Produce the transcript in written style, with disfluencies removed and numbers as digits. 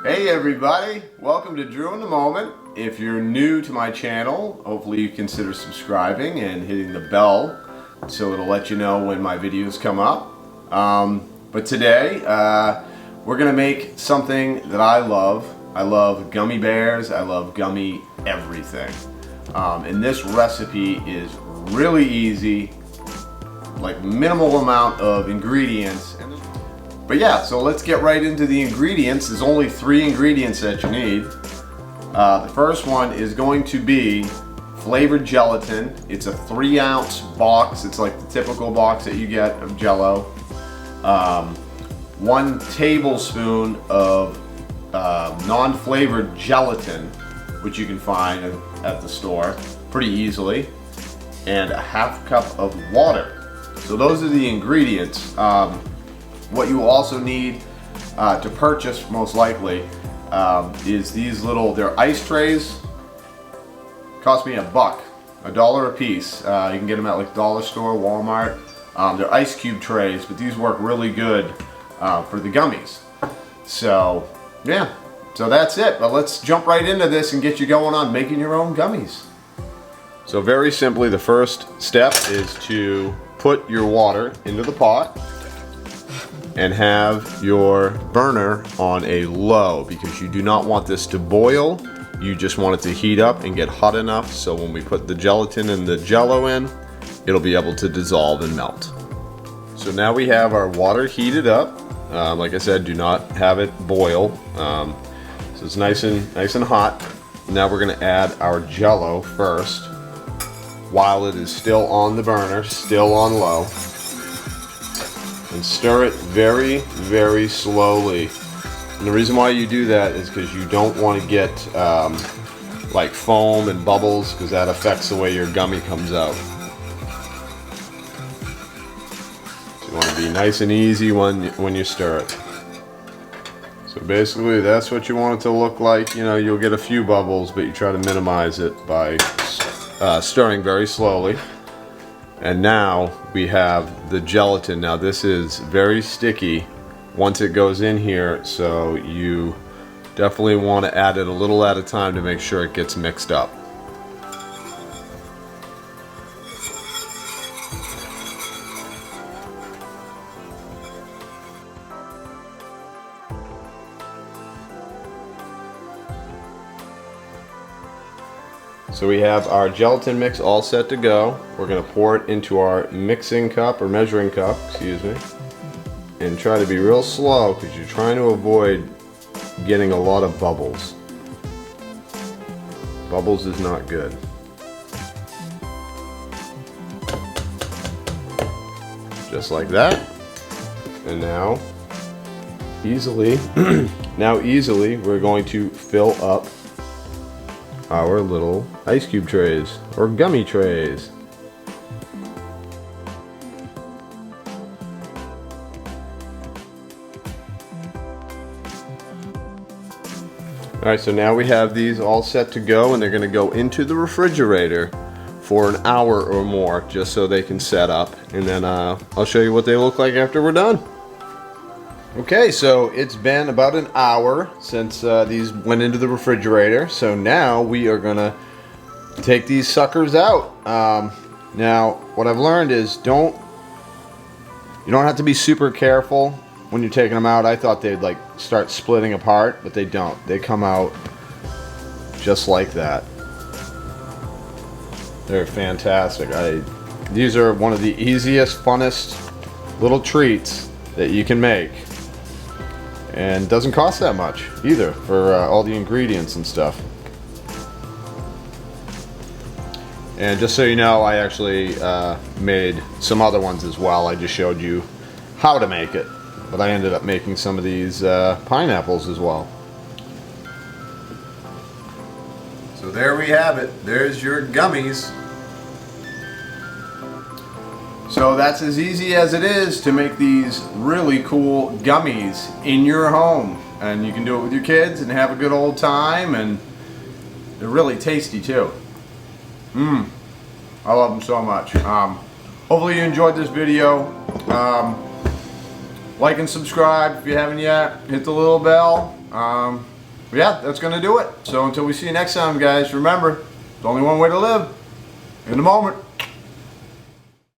Hey everybody, welcome to Drew in the Moment. If you're new to my channel, hopefully you consider subscribing and hitting the bell so it'll let you know when my videos come up. But today we're gonna make something that I love. I love gummy bears, I love gummy everything. And this recipe is really easy, like minimal amount of ingredients. But yeah, so let's get right into the ingredients. There's only 3 ingredients that you need. The first one is going to be flavored gelatin. It's a 3-ounce box. It's like the typical box that you get of Jello. 1 tablespoon of non-flavored gelatin, which you can find at the store pretty easily, and a 1/2 cup of water. So those are the ingredients. What you also need to purchase, most likely, is these little, they're ice trays. Cost me $1, $1 a piece. You can get them at like dollar store, Walmart. They're ice cube trays, but these work really good for the gummies. So yeah, so that's it. But let's jump right into this and get you going on making your own gummies. So very simply, the first step is to put your water into the pot and have your burner on a low, because you do not want this to boil. You just want it to heat up and get hot enough so when we put the gelatin and the Jello in, it'll be able to dissolve and melt. So now we have our water heated up. Like I said, do not have it boil. So it's nice and hot. Now we're gonna add our Jello first while it is still on the burner, still on low. And stir it very, very slowly. And the reason why you do that is because you don't want to get like foam and bubbles, because that affects the way your gummy comes out. So you want to be nice and easy when you stir it. So basically that's what you want it to look like. You know, you'll get a few bubbles, but you try to minimize it by stirring very slowly. And now we have the gelatin. Now this is very sticky once it goes in here, so you definitely want to add it a little at a time to make sure it gets mixed up. So we have our gelatin mix all set to go. We're going to pour it into our mixing cup, or measuring cup, excuse me, and try to be real slow because you're trying to avoid getting a lot of bubbles. Bubbles is not good. Just like that. And now easily we're going to fill up our little ice cube trays, or gummy trays. Alright, so now we have these all set to go, and they're going to go into the refrigerator for an hour or more, just so they can set up, and then I'll show you what they look like after we're done. Okay, so it's been about an hour since these went into the refrigerator, so now we are gonna take these suckers out. Now, what I've learned is you don't have to be super careful when you're taking them out. I thought they'd like start splitting apart, but they don't. They come out just like that. They're fantastic. These are one of the easiest, funnest little treats that you can make. And doesn't cost that much either for all the ingredients and stuff. And just so you know, I actually made some other ones as well. I just showed you how to make it, but I ended up making some of these pineapples as well. So there we have it. There's your gummies. So that's as easy as it is to make these really cool gummies in your home. And you can do it with your kids and have a good old time, and they're really tasty too. I love them so much. Hopefully you enjoyed this video. Like and subscribe if you haven't yet. Hit the little bell. Yeah, that's going to do it. So until we see you next time, guys, remember, there's only one way to live. In the moment.